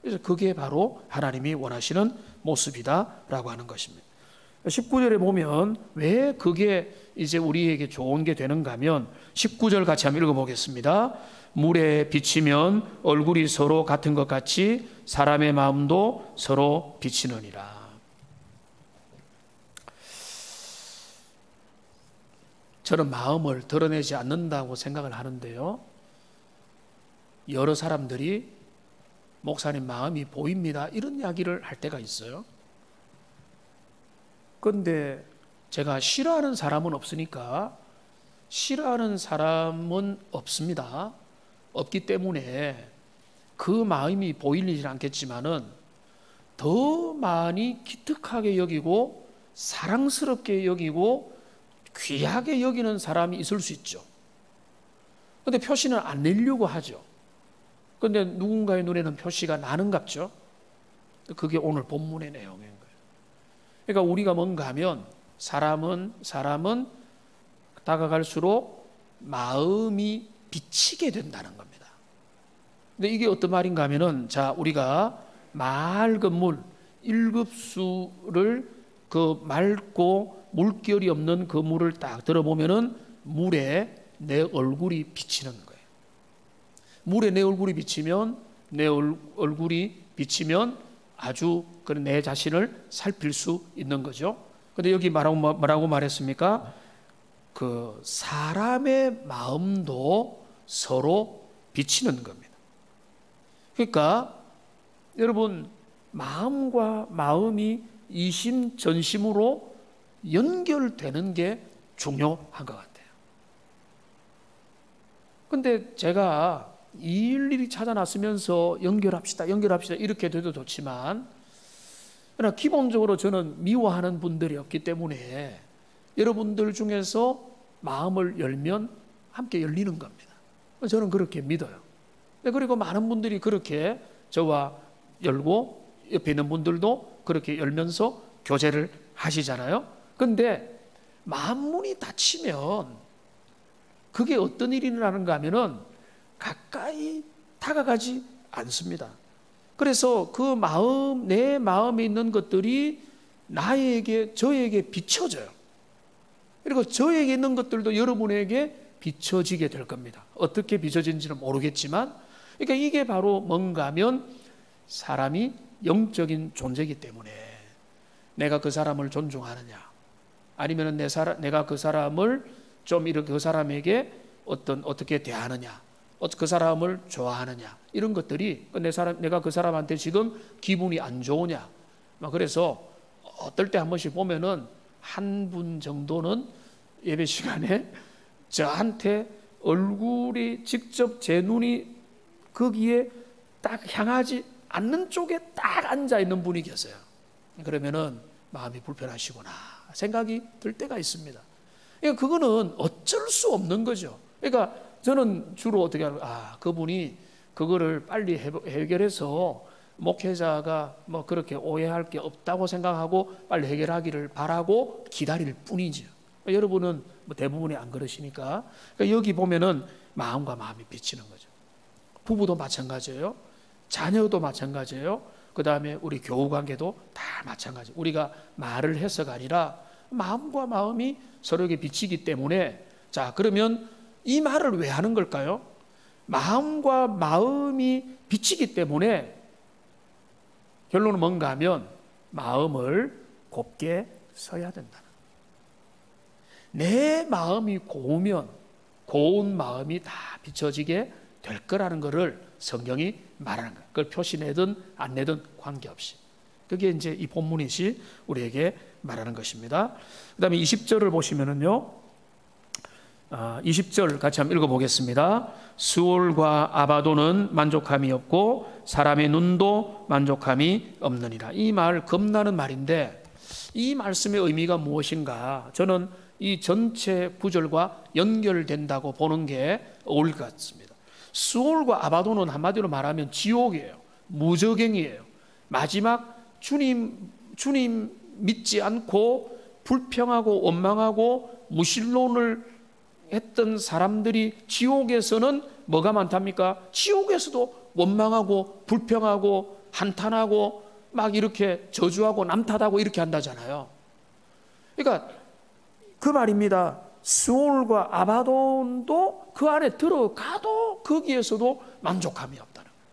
그래서 그게 바로 하나님이 원하시는 모습이다라고 하는 것입니다. 19절에 보면 왜 그게 이제 우리에게 좋은 게 되는가 하면 19절 같이 한번 읽어보겠습니다. 물에 비치면 얼굴이 서로 같은 것 같이 사람의 마음도 서로 비치느니라. 저는 마음을 드러내지 않는다고 생각을 하는데요. 여러 사람들이 목사님 마음이 보입니다. 이런 이야기를 할 때가 있어요. 그런데 제가 싫어하는 사람은 없으니까 싫어하는 사람은 없습니다. 없기 때문에 그 마음이 보이지는 않겠지만은 더 많이 기특하게 여기고 사랑스럽게 여기고 귀하게 여기는 사람이 있을 수 있죠. 그런데 표시는 안 내려고 하죠. 그런데 누군가의 눈에는 표시가 나는갑죠. 그게 오늘 본문의 내용인 거예요. 그러니까 우리가 뭔가 하면 사람은 다가갈수록 마음이 비치게 된다는 겁니다. 근데 이게 어떤 말인가 하면은 자, 우리가 맑은 물 1급수를 그 맑고 물결이 없는 그 물을 딱 들어보면은 물에 내 얼굴이 비치는 거예요. 물에 내 얼굴이 비치면 아주 내 자신을 살필 수 있는 거죠. 근데 여기 뭐라고 말했습니까? 그 사람의 마음도 서로 비치는 겁니다. 그러니까 여러분 마음과 마음이 이심전심으로 연결되는 게 중요한 것 같아요. 근데 제가 일일이 찾아놨으면서 연결합시다 이렇게 돼도 좋지만 그러나 기본적으로 저는 미워하는 분들이 없기 때문에 여러분들 중에서 마음을 열면 함께 열리는 겁니다. 저는 그렇게 믿어요. 그리고 많은 분들이 그렇게 저와 열고 옆에 있는 분들도 그렇게 열면서 교제를 하시잖아요. 근데 마음문이 닫히면 그게 어떤 일이 일어나는가 하면은 가까이 다가가지 않습니다. 그래서 그 마음, 내 마음에 있는 것들이 저에게 비춰져요. 그리고 저에게 있는 것들도 여러분에게 비춰지게 될 겁니다. 어떻게 비춰진지는 모르겠지만, 그러니까 이게 바로 뭔가 하면 사람이 영적인 존재이기 때문에 내가 그 사람을 존중하느냐, 아니면 내가 그 사람을 좀 이렇게 그 사람에게 어떻게 대하느냐, 그 사람을 좋아하느냐, 이런 것들이 내가 그 사람한테 지금 기분이 안 좋으냐. 그래서 어떨 때 한 번씩 보면은 한 분 정도는 예배 시간에 저한테 얼굴이 직접 제 눈이 거기에 딱 향하지 않는 쪽에 딱 앉아 있는 분이 계세요. 그러면은 마음이 불편하시구나 생각이 들 때가 있습니다. 그러니까 그거는 어쩔 수 없는 거죠. 그러니까 저는 주로 어떻게 하는, 그분이 그거를 빨리 해결해서 목회자가 뭐 그렇게 오해할 게 없다고 생각하고 빨리 해결하기를 바라고 기다릴 뿐이죠. 여러분은 뭐 대부분이 안 그러시니까. 그러니까 여기 보면은 마음과 마음이 비치는 거죠. 부부도 마찬가지예요. 자녀도 마찬가지예요. 그 다음에 우리 교우 관계도 다 마찬가지. 우리가 말을 해서가 아니라 마음과 마음이 서로에게 비치기 때문에, 자, 그러면 이 말을 왜 하는 걸까요? 마음과 마음이 비치기 때문에 결론은 뭔가 하면 마음을 곱게 써야 된다. 내 마음이 고우면 고운 마음이 다 비춰지게 될 거라는 것을 성경이 말하는 거예요. 그걸 표시내든 안 내든 관계없이. 그게 이제 이 본문이시 우리에게 말하는 것입니다. 그 다음에 20절을 보시면은요, 20절 같이 한번 읽어보겠습니다. 수올과 아바도는 만족함이 없고 사람의 눈도 만족함이 없느니라. 이 말 겁나는 말인데 이 말씀의 의미가 무엇인가? 저는 이 전체 구절과 연결된다고 보는 게 어울릴 것 같습니다. 수올과 아바도는 한마디로 말하면 지옥이에요. 무저갱이에요. 마지막 주님 믿지 않고 불평하고 원망하고 무신론을 했던 사람들이 지옥에서는 뭐가 많답니까? 지옥에서도 원망하고 불평하고 한탄하고 막 이렇게 저주하고 남탓하고 이렇게 한다잖아요. 그러니까 그 말입니다. 스올과 아바돈도 그 안에 들어가도 거기에서도 만족함이 없다는 거예요.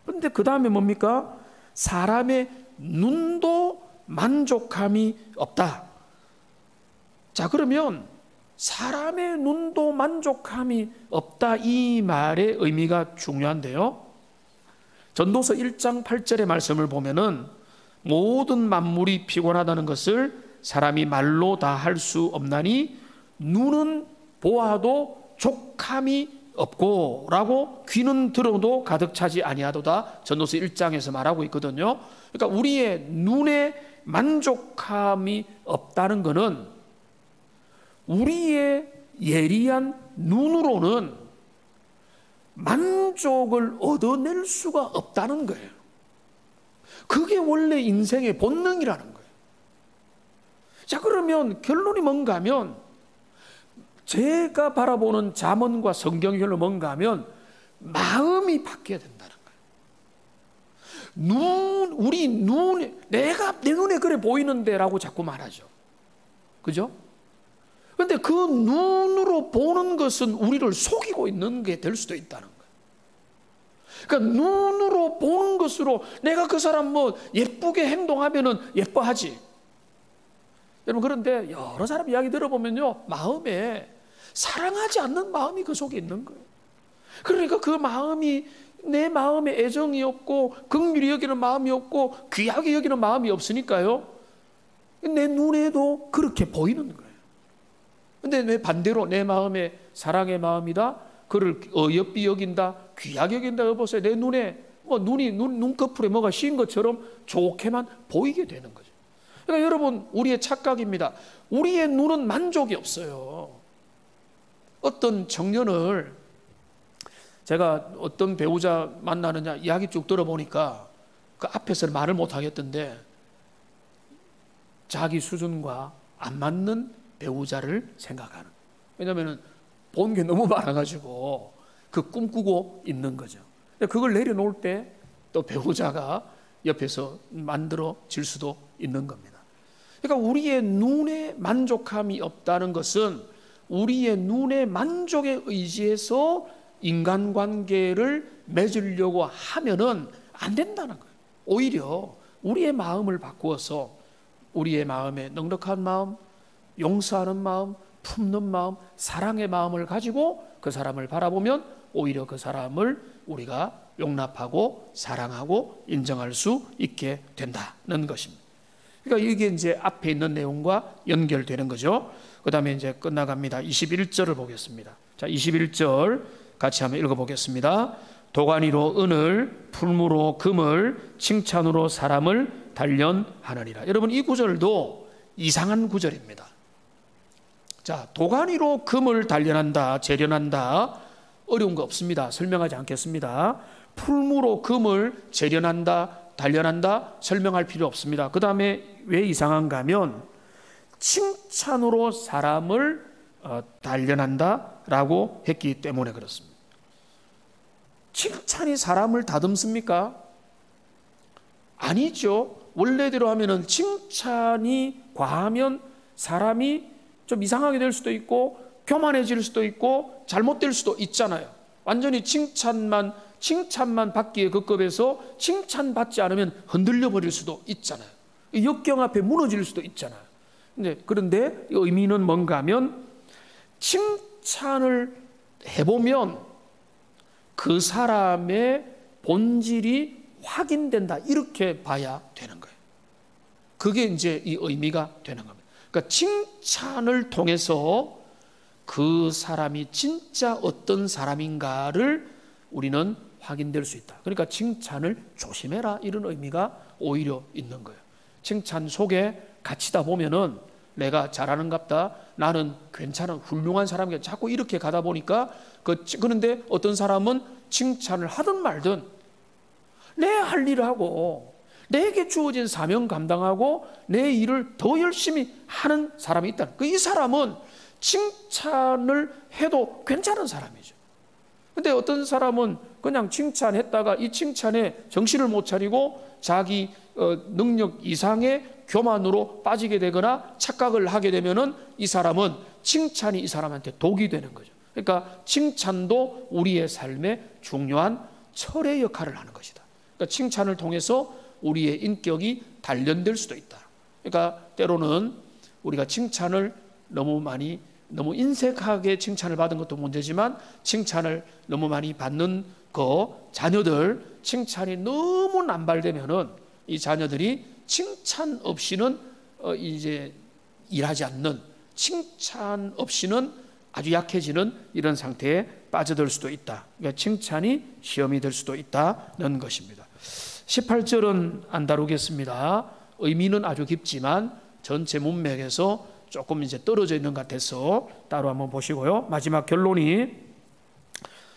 그런데 그 다음에 뭡니까? 사람의 눈도 만족함이 없다. 자, 그러면 사람의 눈도 만족함이 없다, 이 말의 의미가 중요한데요. 전도서 1장 8절의 말씀을 보면은 모든 만물이 피곤하다는 것을 사람이 말로 다 할 수 없나니 눈은 보아도 족함이 없고 라고 귀는 들어도 가득 차지 아니하도다. 전도서 1장에서 말하고 있거든요. 그러니까 우리의 눈에 만족함이 없다는 것은 우리의 예리한 눈으로는 만족을 얻어낼 수가 없다는 거예요. 그게 원래 인생의 본능이라는 거예요. 자, 그러면 결론이 뭔가 하면, 제가 바라보는 잠언과 성경의 결론이 뭔가 하면 마음이 바뀌어야 된다는 거예요. 우리 내가 내 눈에 그래 보이는데 라고 자꾸 말하죠. 그죠? 그런데 그 눈으로 보는 것은 우리를 속이고 있는 게 될 수도 있다는 거예요. 그러니까 눈으로 보는 것으로 내가 그 사람 뭐 예쁘게 행동하면은 예뻐하지. 여러분, 그런데 여러 사람 이야기 들어보면요, 마음에 사랑하지 않는 마음이 그 속에 있는 거예요. 그러니까 그 마음이 내 마음에 애정이 없고 긍휼히 여기는 마음이 없고 귀하게 여기는 마음이 없으니까요, 내 눈에도 그렇게 보이는 거예요. 근데 왜 반대로 내 마음에 사랑의 마음이다, 그를 어여삐 여긴다, 귀하게 여긴다, 여보세요, 내 눈에 뭐 눈꺼풀에 뭐가 씌인 것처럼 좋게만 보이게 되는 거죠. 그러니까 여러분, 우리의 착각입니다. 우리의 눈은 만족이 없어요. 어떤 청년을 제가 어떤 배우자 만나느냐 이야기 쭉 들어보니까 그 앞에서 말을 못 하겠던데 자기 수준과 안 맞는 배우자를 생각하는. 왜냐하면 본 게 너무 많아가지고 그 꿈꾸고 있는 거죠. 그걸 내려놓을 때 또 배우자가 옆에서 만들어질 수도 있는 겁니다. 그러니까 우리의 눈에 만족함이 없다는 것은 우리의 눈의 만족에 의지해서 인간관계를 맺으려고 하면은 안 된다는 거예요. 오히려 우리의 마음을 바꾸어서 우리의 마음에 넉넉한 마음, 용서하는 마음, 품는 마음, 사랑의 마음을 가지고 그 사람을 바라보면 오히려 그 사람을 우리가 용납하고 사랑하고 인정할 수 있게 된다는 것입니다. 그러니까 이게 이제 앞에 있는 내용과 연결되는 거죠. 그 다음에 이제 끝나갑니다. 21절을 보겠습니다. 자, 21절 같이 한번 읽어보겠습니다. 도가니로 은을, 풀무로 금을, 칭찬으로 사람을 단련하느니라. 여러분, 이 구절도 이상한 구절입니다. 자, 도가니로 금을 단련한다, 재련한다, 어려운 거 없습니다. 설명하지 않겠습니다. 풀무로 금을 재련한다, 단련한다, 설명할 필요 없습니다. 그 다음에 왜 이상한가 하면 칭찬으로 사람을 단련한다라고 했기 때문에 그렇습니다. 칭찬이 사람을 다듬습니까? 아니죠. 원래대로 하면은 칭찬이 과하면 사람이 좀 이상하게 될 수도 있고 교만해질 수도 있고 잘못될 수도 있잖아요. 완전히 칭찬만 받기에 급급해서 칭찬받지 않으면 흔들려 버릴 수도 있잖아요. 역경 앞에 무너질 수도 있잖아요. 그런데 의미는 뭔가 하면 칭찬을 해보면 그 사람의 본질이 확인된다, 이렇게 봐야 되는 거예요. 그게 이제 이 의미가 되는 겁니다. 그러니까 칭찬을 통해서 그 사람이 진짜 어떤 사람인가를 우리는 확인될 수 있다. 그러니까 칭찬을 조심해라, 이런 의미가 오히려 있는 거예요. 칭찬 속에 갇히다 보면은 내가 잘하는갑다, 나는 괜찮은 훌륭한 사람이야, 자꾸 이렇게 가다 보니까 그런데 어떤 사람은 칭찬을 하든 말든 내 할 일을 하고 내게 주어진 사명 감당하고 내 일을 더 열심히 하는 사람이 있다. 이 사람은 칭찬을 해도 괜찮은 사람이죠. 근데 어떤 사람은 그냥 칭찬했다가 이 칭찬에 정신을 못 차리고 자기 능력 이상의 교만으로 빠지게 되거나 착각을 하게 되면은 이 사람은 칭찬이 이 사람한테 독이 되는 거죠. 그러니까 칭찬도 우리의 삶에 중요한 철의 역할을 하는 것이다. 그러니까 칭찬을 통해서 우리의 인격이 단련될 수도 있다. 그러니까 때로는 우리가 칭찬을 너무 인색하게 칭찬을 받은 것도 문제지만 칭찬을 너무 많이 받는 자녀들 칭찬이 너무 남발되면은 이 자녀들이 칭찬 없이는 이제 일하지 않는, 칭찬 없이는 아주 약해지는 이런 상태에 빠져들 수도 있다. 그러니까 칭찬이 시험이 될 수도 있다는 것입니다. 18절은 안 다루겠습니다. 의미는 아주 깊지만 전체 문맥에서 조금 이제 떨어져 있는 것 같아서 따로 한번 보시고요. 마지막 결론이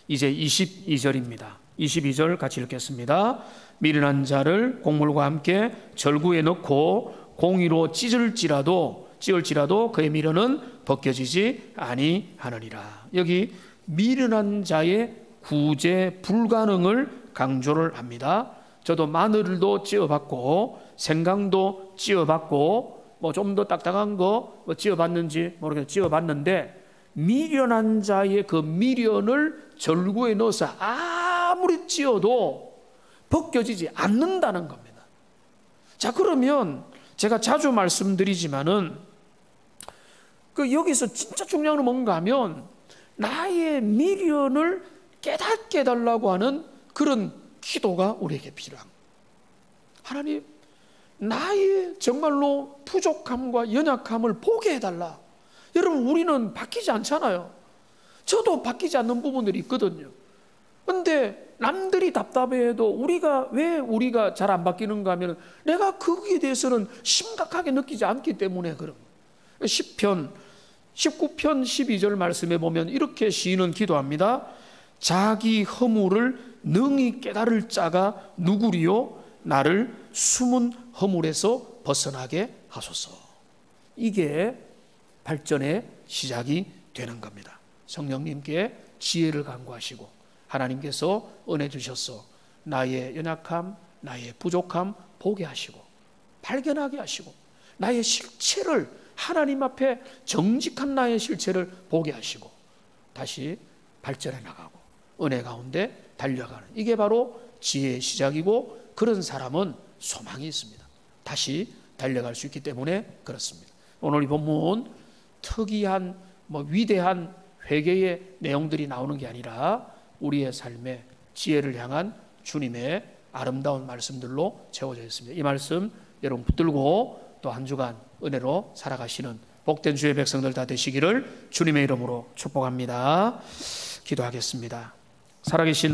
이제 22절입니다. 22절 같이 읽겠습니다. 미련한 자를 곡물과 함께 절구에 넣고 공의로 찢을지라도 그의 미련은 벗겨지지 아니하느니라. 여기 미련한 자의 구제 불가능을 강조를 합니다. 저도 마늘도 찧어봤고 생강도 찧어봤고 좀 더 딱딱한 거 찧어봤는지 모르겠는데 찧어봤는데 미련한 자의 그 미련을 절구에 넣어서 아무리 찧어도 벗겨지지 않는다는 겁니다. 자, 그러면 제가 자주 말씀드리지만은 여기서 진짜 중요한 건 뭔가 하면 나의 미련을 깨닫게 해달라고 하는 그런 기도가 우리에게 필요한 거예요. 하나님, 나의 정말로 부족함과 연약함을 보게 해달라. 여러분, 우리는 바뀌지 않잖아요. 저도 바뀌지 않는 부분들이 있거든요. 그런데 남들이 답답해해도 왜 우리가 잘 안 바뀌는가 하면 내가 거기에 대해서는 심각하게 느끼지 않기 때문에 그런 거예요. 시편 19편 12절 말씀에 보면 이렇게 시인은 기도합니다. 자기 허물을 능히 깨달을 자가 누구리요? 나를 숨은 허물에서 벗어나게 하소서. 이게 발전의 시작이 되는 겁니다. 성령님께 지혜를 간구하시고 하나님께서 은혜 주셔서 나의 연약함, 나의 부족함 보게 하시고 발견하게 하시고 나의 실체를 하나님 앞에 정직한 나의 실체를 보게 하시고 다시 발전해 나가고 은혜 가운데 달려가는, 이게 바로 지혜의 시작이고 그런 사람은 소망이 있습니다. 다시 달려갈 수 있기 때문에 그렇습니다. 오늘 이 본문 특이한 위대한 회개의 내용들이 나오는 게 아니라 우리의 삶에 지혜를 향한 주님의 아름다운 말씀들로 채워져 있습니다. 이 말씀 여러분 붙들고 또 한 주간 은혜로 살아가시는 복된 주의 백성들 다 되시기를 주님의 이름으로 축복합니다. 기도하겠습니다. 살아계신